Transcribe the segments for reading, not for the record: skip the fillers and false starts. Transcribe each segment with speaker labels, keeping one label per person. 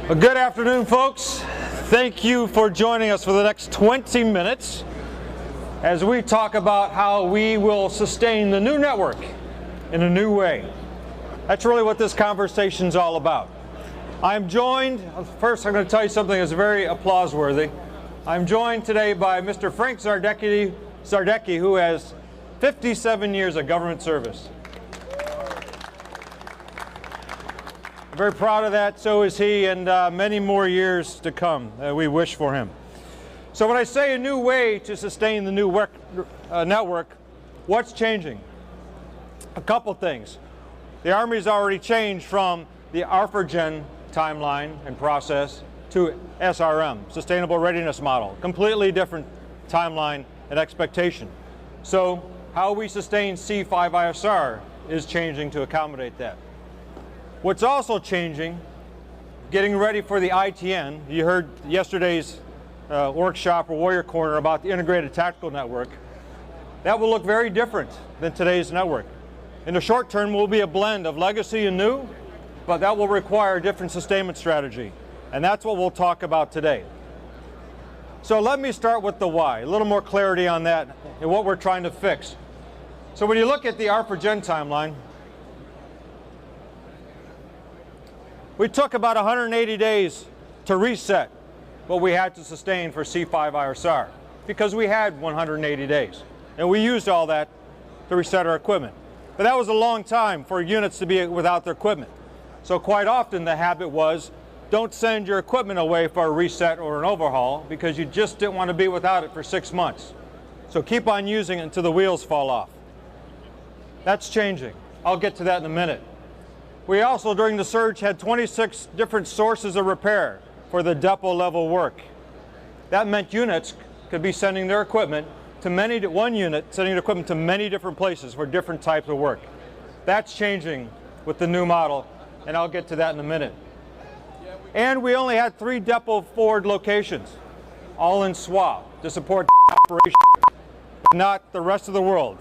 Speaker 1: Well, good afternoon, folks. Thank you for joining us for the next 20 minutes as we talk about how we will sustain the new network in a new way. That's really what this conversation is all about. I'm joined, first I'm going to tell you something that's very applause-worthy. I'm joined today by Mr. Frank Zardecki, who has 57 years of government service. I'm very proud of that, so is he, and many more years to come we wish for him. So when I say a new way to sustain the new network, what's changing? A couple things. The Army's already changed from the ARFRGEN timeline and process to SRM, Sustainable Readiness Model. Completely different timeline and expectation. So how we sustain C5ISR is changing to accommodate that. What's also changing, getting ready for the ITN. You heard yesterday's workshop or Warrior Corner about the Integrated Tactical Network. That will look very different than today's network. In the short term, will be a blend of legacy and new, but that will require a different sustainment strategy. And that's what we'll talk about today. So let me start with the why, a little more clarity on that and what we're trying to fix. So when you look at the ARFRGEN timeline, we took about 180 days to reset what we had to sustain for C5ISR because we had 180 days. And we used all that to reset our equipment. But that was a long time for units to be without their equipment. So quite often the habit was, don't send your equipment away for a reset or an overhaul because you just didn't want to be without it for 6 months. So keep on using it until the wheels fall off. That's changing. I'll get to that in a minute. We also, during the surge, had 26 different sources of repair for the depot level work. That meant units could be sending their equipment to one unit sending their equipment to many different places for different types of work. That's changing with the new model, and I'll get to that in a minute. And we only had 3 depot forward locations, all in SWA, to support the operation, not the rest of the world.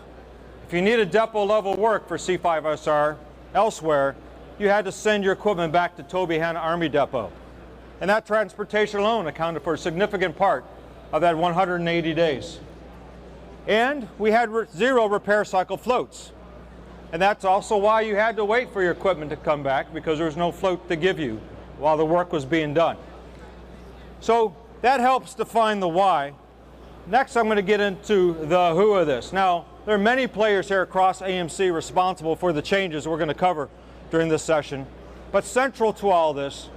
Speaker 1: If you needed depot level work for C5ISR elsewhere, you had to send your equipment back to Tobyhanna Army Depot. And that transportation alone accounted for a significant part of that 180 days. And we had 0 repair cycle floats. And that's also why you had to wait for your equipment to come back, because there was no float to give you while the work was being done. So that helps define the why. Next, I'm going to get into the who of this. Now, there are many players here across AMC responsible for the changes we're going to cover during this session. But central to all this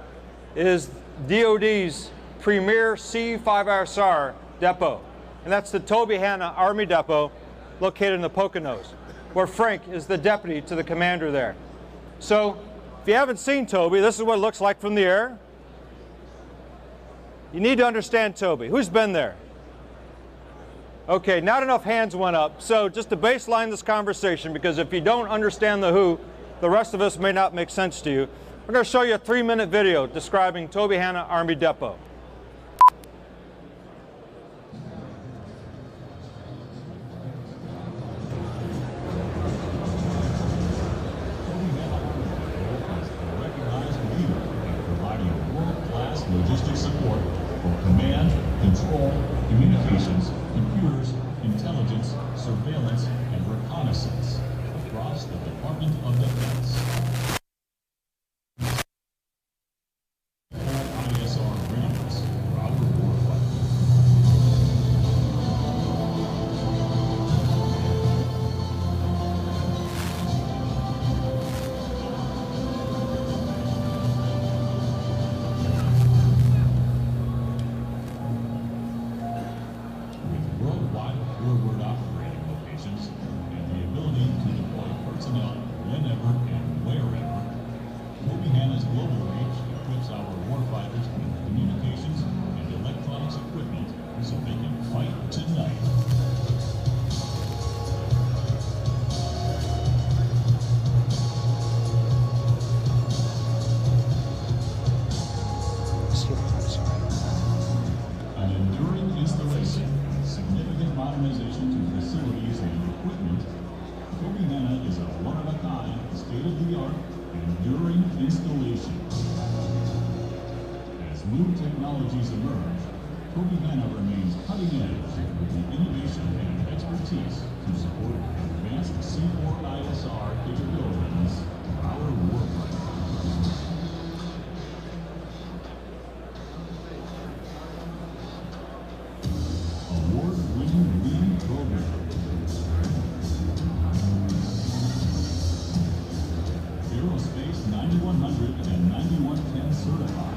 Speaker 1: is DoD's premier C5ISR depot. And that's the Tobyhanna Army Depot located in the Poconos, where Frank is the deputy to the commander there. So if you haven't seen Toby, this is what it looks like from the air. You need to understand Toby. Who's been there? Okay, not enough hands went up. So just to baseline this conversation, because if you don't understand the who, the rest of us may not make sense to you. We're going to show you a 3-minute video describing Tobyhanna Army Depot.
Speaker 2: Logistics support for command, control, communications, computers, intelligence, surveillance, and reconnaissance across the Department of Defense. ISR readiness for our warfighting. Operating locations and the ability to deploy personnel whenever and wherever new technologies emerge, Tobyhanna remains cutting edge with the innovation and expertise to support advanced C4ISR capabilities for our warfighters. Award-winning leading program. Aerospace 9100 and 9110 certified.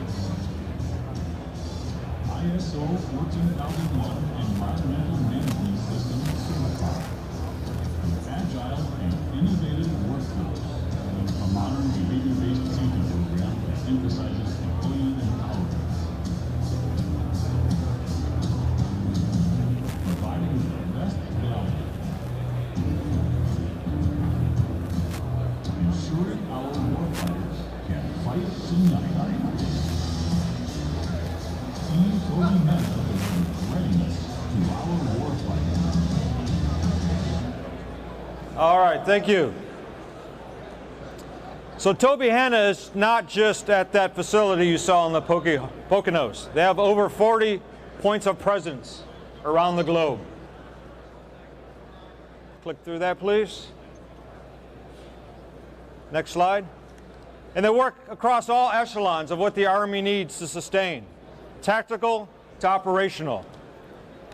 Speaker 2: ISO 14001 Environmental Management System certified. Agile and innovative workforce. A modern behavior-based safety program that emphasizes employee empowerment. Providing the best value. Ensuring our warfighters can fight tonight. Team Tobyhanna delivers readiness to our warfighters.
Speaker 1: All right, thank you. So Tobyhanna is not just at that facility you saw in the Poconos. They have over 40 points of presence around the globe. Click through that, please. Next slide. And they work across all echelons of what the Army needs to sustain, tactical to operational.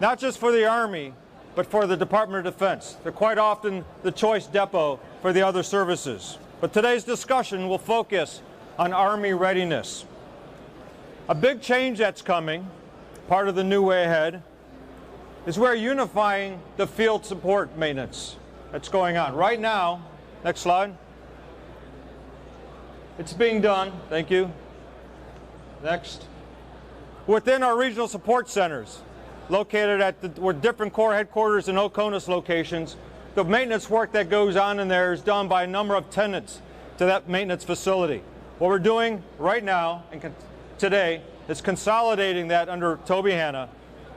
Speaker 1: Not just for the Army, but for the Department of Defense. They're quite often the choice depot for the other services. But today's discussion will focus on Army readiness. A big change that's coming, part of the new way ahead, is we're unifying the field support maintenance that's going on. Right now, next slide. It's being done, thank you. Next. Within our regional support centers, located at the different Corps headquarters and OCONUS locations, the maintenance work that goes on in there is done by a number of tenants to that maintenance facility. What we're doing right now and today is consolidating that under Tobyhanna,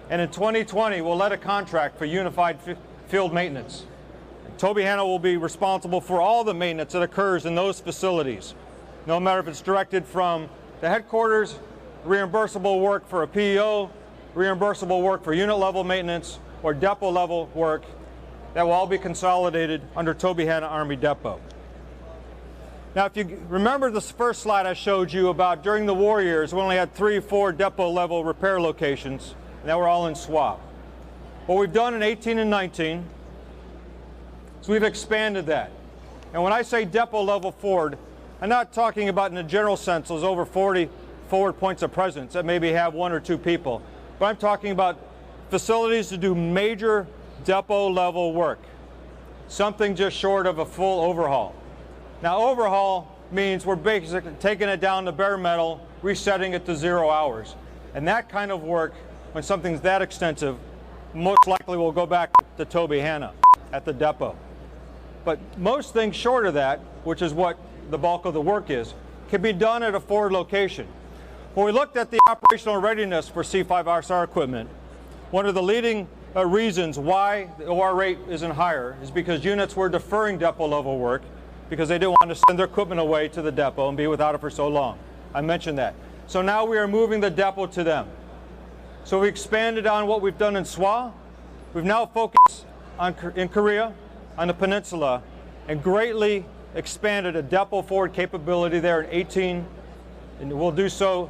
Speaker 1: and in 2020 we'll let a contract for unified field maintenance. And Tobyhanna will be responsible for all the maintenance that occurs in those facilities, no matter if it's directed from the headquarters, reimbursable work for a PEO, reimbursable work for unit level maintenance, or depot level work. That will all be consolidated under Tobyhanna Army Depot. Now, if you remember this first slide I showed you about during the war years, we only had 3 or 4 depot level repair locations, and they were all in SWAP. What we've done in 18 and 19 is we've expanded that. And when I say depot level forward, I'm not talking about in a general sense those over 40 forward points of presence that maybe have 1 or 2 people, but I'm talking about facilities to do major depot level work, something just short of a full overhaul. Now, overhaul means we're basically taking it down to bare metal, resetting it to 0 hours. And that kind of work, when something's that extensive, most likely will go back to Tobyhanna at the depot. But most things short of that, which is what the bulk of the work is, can be done at a forward location. When we looked at the operational readiness for C5ISR equipment, one of the leading reasons why the OR rate isn't higher is because units were deferring depot level work because they didn't want to send their equipment away to the depot and be without it for so long. I mentioned that. So now we are moving the depot to them. So we expanded on what we've done in SWA. We've now focused on in Korea, on the peninsula, and greatly expanded a depot forward capability there in 18, and we'll do so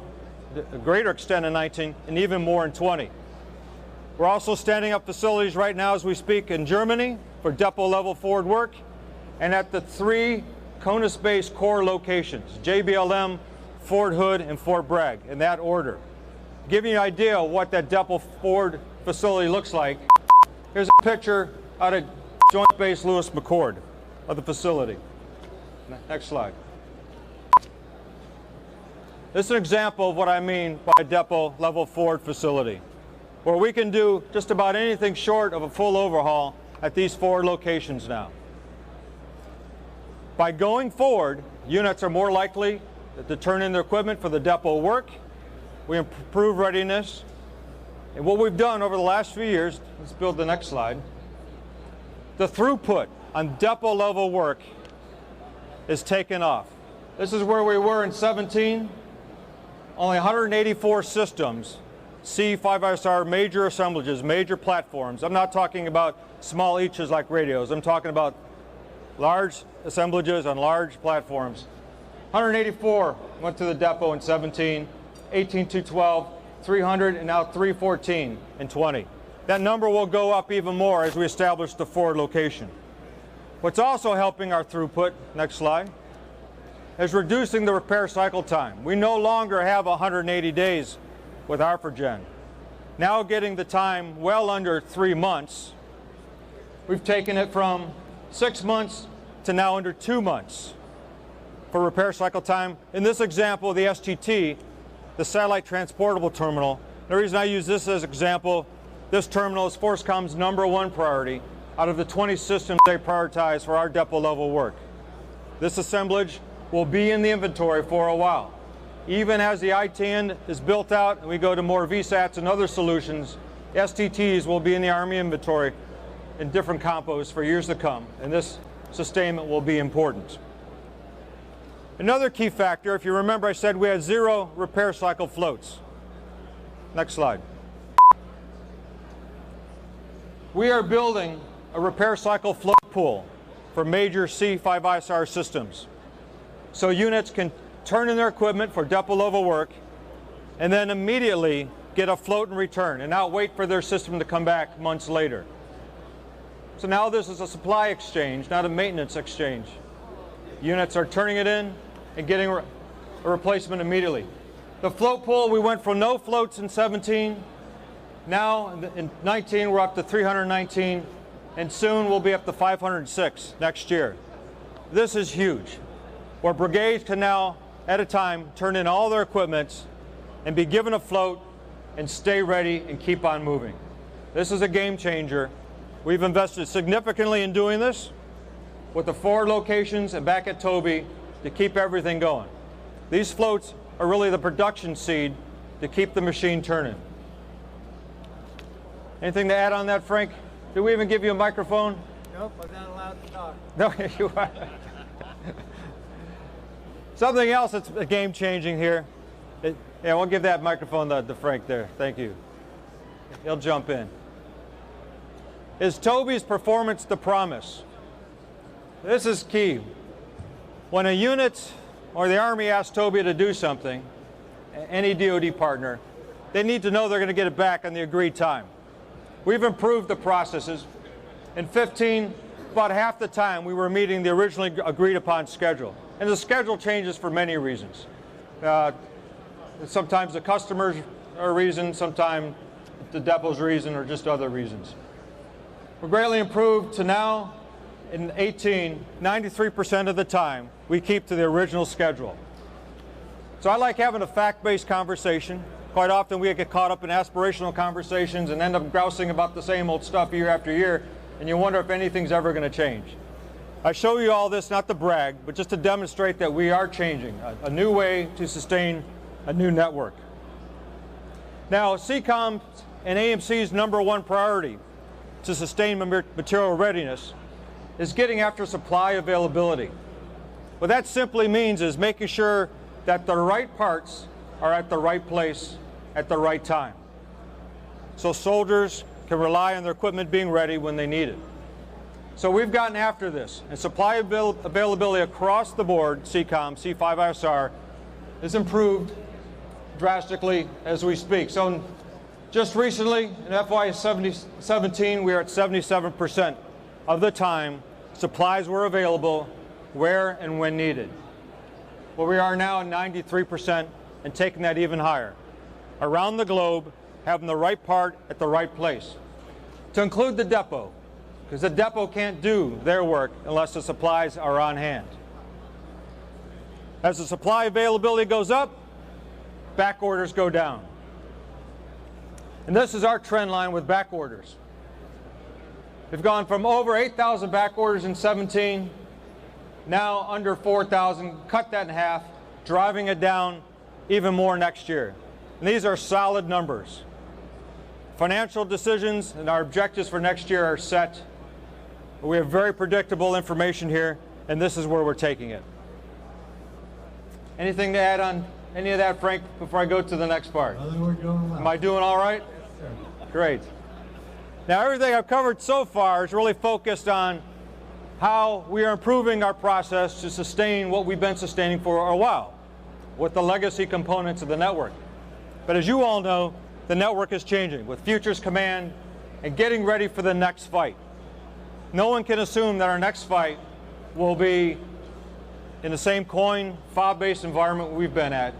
Speaker 1: to a greater extent in 19, and even more in 20. We're also standing up facilities right now as we speak in Germany for depot level forward work, and at the 3 CONUS-based core locations, JBLM, Fort Hood, and Fort Bragg, in that order. Giving you an idea of what that depot forward facility looks like, here's a picture out of Joint Base Lewis McChord of the facility. Next slide. This is an example of what I mean by a depot level forward facility, where we can do just about anything short of a full overhaul at these 4 locations now. By going forward, units are more likely to turn in their equipment for the depot work. We improve readiness. And what we've done over the last few years, let's build the next slide, the throughput on depot level work is taken off. This is where we were in 17, only 184 systems, C5ISR major assemblages, major platforms. I'm not talking about small eaches like radios. I'm talking about large assemblages on large platforms. 184 went to the depot in 17, 18 to 12, 300, and now 314 in 20. That number will go up even more as we establish the forward location. What's also helping our throughput, next slide, is reducing the repair cycle time. We no longer have 180 days with ARFAGEN. Now getting the time well under 3 months. We've taken it from 6 months to now under 2 months for repair cycle time. In this example, the STT, the Satellite Transportable Terminal, the reason I use this as an example, this terminal is FORSCOM's #1 priority out of the 20 systems they prioritize for our depot level work. This assemblage will be in the inventory for a while. Even as the ITN is built out and we go to more VSATs and other solutions, STTs will be in the Army inventory in different compos for years to come, and this sustainment will be important. Another key factor, if you remember, I said we had 0 repair cycle floats. Next slide. We are building a repair cycle float pool for major C5ISR systems, so units can turn in their equipment for depot level work and then immediately get a float and return and not wait for their system to come back months later. So now this is a supply exchange, not a maintenance exchange. Units are turning it in and getting a replacement immediately. The float pool, we went from no floats in 17. Now in 19 we're up to 319, and soon we'll be up to 506 next year. This is huge, where brigades can now at a time turn in all their equipment and be given a float and stay ready and keep on moving. This is a game changer. We've invested significantly in doing this with the forward locations and back at Toby to keep everything going. These floats are really the production seed to keep the machine turning. Anything to add on that, Frank? Did we even give you a microphone?
Speaker 3: Nope, I'm not allowed to talk.
Speaker 1: No, you are. Something else that's game-changing here. Yeah, we'll give that microphone to Frank there. Thank you. He'll jump in. Is Toby's performance the promise? This is key. When a unit or the Army asks Toby to do something, any DoD partner, they need to know they're going to get it back on the agreed time. We've improved the processes. In 15, about half the time we were meeting the originally agreed upon schedule. And the schedule changes for many reasons. Sometimes the customer's a reason, sometimes the depot's reason, or just other reasons. We're greatly improved to now, in 18, 93% of the time, we keep to the original schedule. So I like having a fact-based conversation. Quite often we get caught up in aspirational conversations and end up grousing about the same old stuff year after year, and you wonder if anything's ever going to change. I show you all this not to brag, but just to demonstrate that we are changing, a new way to sustain a new network. Now, CECOM and AMC's #1 priority to sustain material readiness is getting after supply availability. What that simply means is making sure that the right parts are at the right place at the right time, so soldiers can rely on their equipment being ready when they need it. So we've gotten after this, and supply availability across the board, CECOM, C5ISR, is improved drastically as we speak. So just recently, in FY 17, we are at 77% of the time supplies were available where and when needed. Well, we are now at 93% and taking that even higher. Around the globe, having the right part at the right place. To include the depot, because the depot can't do their work unless the supplies are on hand. As the supply availability goes up, back orders go down. And this is our trend line with back orders. We've gone from over 8,000 back orders in 17, now under 4,000, cut that in half, driving it down even more next year. And these are solid numbers. Financial decisions and our objectives for next year are set. We have very predictable information here, and this is where we're taking it. Anything to add on any of that, Frank, before I go to the next part?
Speaker 3: I think we're doing well.
Speaker 1: Am I doing all right?
Speaker 3: Sir.
Speaker 1: Great. Now, everything I've covered so far is really focused on how we are improving our process to sustain what we've been sustaining for a while with the legacy components of the network. But as you all know, the network is changing with Futures Command and getting ready for the next fight. No one can assume that our next fight will be in the same coin, fob-based environment we've been at,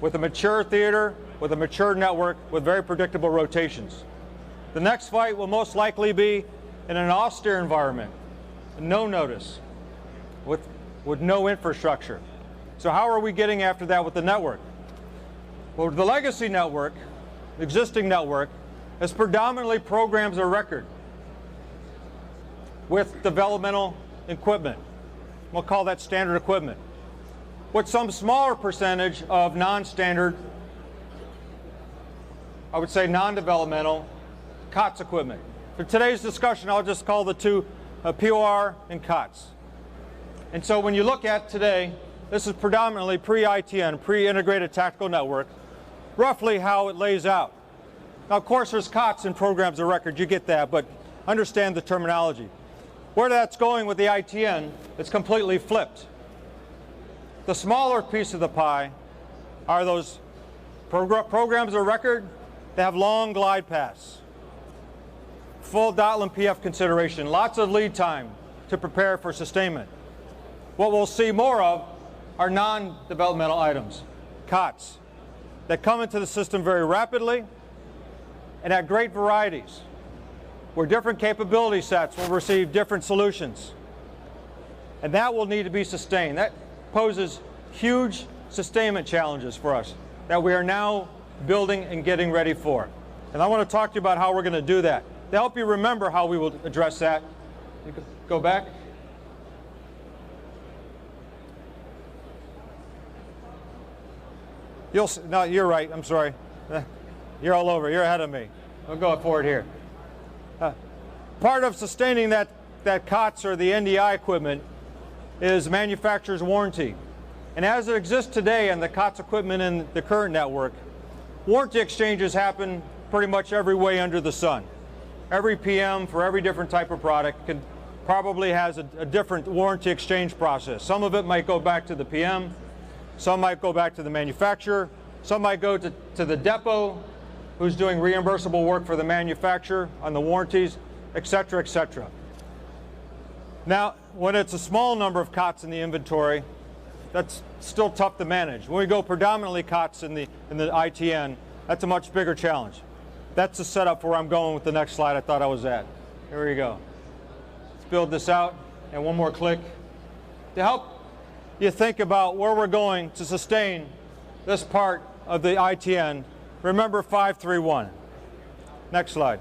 Speaker 1: with a mature theater, with a mature network, with very predictable rotations. The next fight will most likely be in an austere environment, no notice, with no infrastructure. So how are we getting after that with the network? Well, the legacy network, the existing network, is predominantly programs of record with developmental equipment. We'll call that standard equipment, with some smaller percentage of non-standard, I would say non-developmental, COTS equipment. For today's discussion, I'll just call the two POR and COTS. And so when you look at today, this is predominantly pre-ITN, pre-integrated tactical network, roughly how it lays out. Now, of course, there's COTS in programs of record, you get that, but understand the terminology. Where that's going with the ITN, it's completely flipped. The smaller piece of the pie are those programs of record that have long glide paths, full DOTL and PF consideration, lots of lead time to prepare for sustainment. What we'll see more of are non-developmental items, COTS, that come into the system very rapidly and at great varieties, where different capability sets will receive different solutions. And that will need to be sustained. That poses huge sustainment challenges for us that we are now building and getting ready for. And I want to talk to you about how we're going to do that. To help you remember how we will address that, you can go back. No, you're right, I'm sorry. You're all over, you're ahead of me. I'll go forward here. Part of sustaining that COTS or the NDI equipment is manufacturer's warranty. And as it exists today in the COTS equipment in the current network, warranty exchanges happen pretty much every way under the sun. Every PM for every different type of product probably has a different warranty exchange process. Some of it might go back to the PM, some might go back to the manufacturer, some might go to the depot who's doing reimbursable work for the manufacturer on the warranties, etc., etc. Now, when it's a small number of COTS in the inventory, that's still tough to manage. When we go predominantly COTS in the ITN, that's a much bigger challenge. That's the setup for where I'm going with the next slide I thought I was at. Here we go. Let's build this out, and one more click. To help you think about where we're going to sustain this part of the ITN, remember 531. Next slide.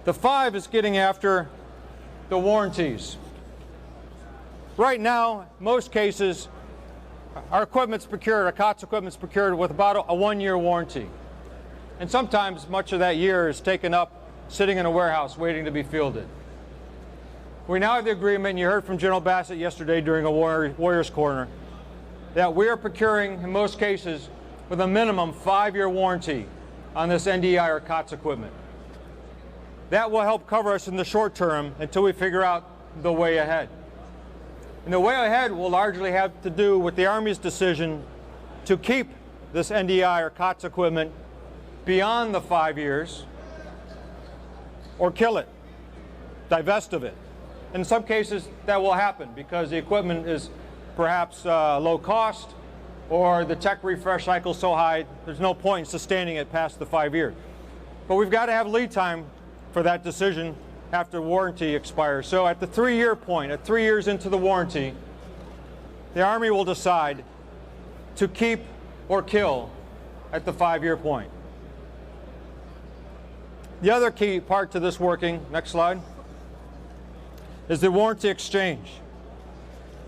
Speaker 1: The 5 is getting after the warranties. Right now, most cases, our equipment's procured, our COTS equipment's procured with about a 1-year warranty. And sometimes much of that year is taken up sitting in a warehouse waiting to be fielded. We now have the agreement, and you heard from General Bassett yesterday during a Warriors Corner, that we are procuring, in most cases, with a minimum 5-year warranty on this NDI or COTS equipment. That will help cover us in the short term until we figure out the way ahead. And the way ahead will largely have to do with the Army's decision to keep this NDI or COTS equipment beyond the 5 years or kill it, divest of it. In some cases, that will happen because the equipment is perhaps low cost or the tech refresh cycle is so high, there's no point in sustaining it past the 5 years. But we've got to have lead time for that decision after warranty expires. So at the 3-year point, at 3 years into the warranty, the Army will decide to keep or kill at the 5-year point. The other key part to this working, next slide, is the warranty exchange.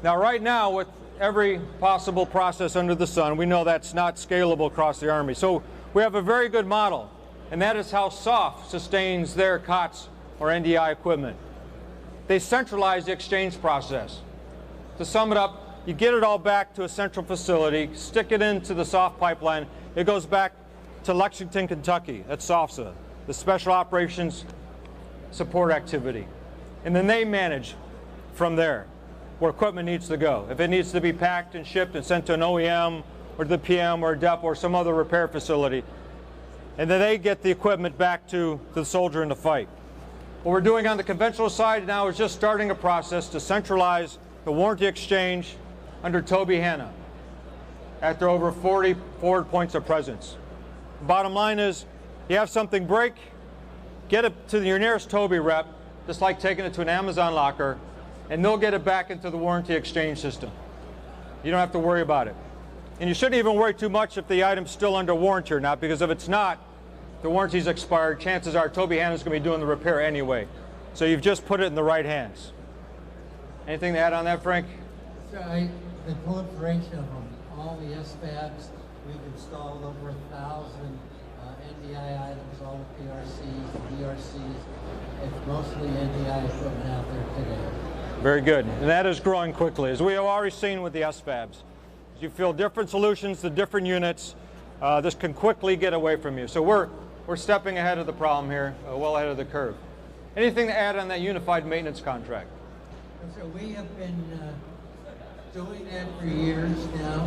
Speaker 1: Now right now, with every possible process under the sun, we know that's not scalable across the Army. So we have a very good model, and that is how SOF sustains their COTS or NDI equipment. They centralize the exchange process. To sum it up, you get it all back to a central facility, stick it into the soft pipeline. It goes back to Lexington, Kentucky, at SOFSA, the Special Operations Support Activity. And then they manage from there where equipment needs to go. If it needs to be packed and shipped and sent to an OEM or to the PM or a depot or some other repair facility, and then they get the equipment back to the soldier in the fight. What we're doing on the conventional side now is just starting a process to centralize the warranty exchange under Tobyhanna after over 40 forward points of presence. The bottom line is, you have something break, get it to your nearest Toby rep, just like taking it to an Amazon locker, and they'll get it back into the warranty exchange system. You don't have to worry about it. And you shouldn't even worry too much if the item's still under warranty or not, because if it's not, the warranty's expired, chances are Tobyhanna's going to be doing the repair anyway. So you've just put it in the right hands. Anything to add on that, Frank?
Speaker 3: The proliferation of them, all the SFABs, we've installed over 1,000 NDI items, all the PRCs, the DRCs. It's mostly NDI equipment out there today.
Speaker 1: Very good. And that is growing quickly, as we have already seen with the SFABs. As you feel different solutions to different units, this can quickly get away from you. So we're stepping ahead of the problem here, well ahead of the curve. Anything to add on that unified maintenance contract?
Speaker 3: So we have been doing that for years now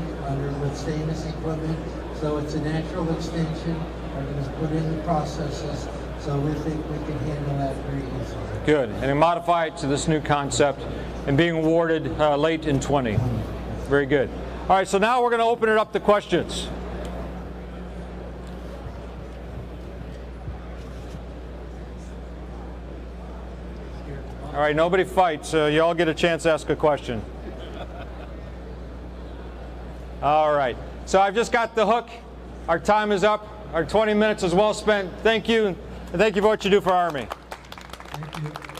Speaker 3: with stainless equipment. So it's a natural extension. Everything's put in the processes. So we think we can handle that very easily.
Speaker 1: Good. And then modify it to this new concept and being awarded late in 20. Very good. All right, so now we're going to open it up to questions. All right, nobody fights, so you all get a chance to ask a question. All right, so I've just got the hook. Our time is up. Our 20 minutes is well spent. Thank you, and thank you for what you do for Army.
Speaker 3: Thank you.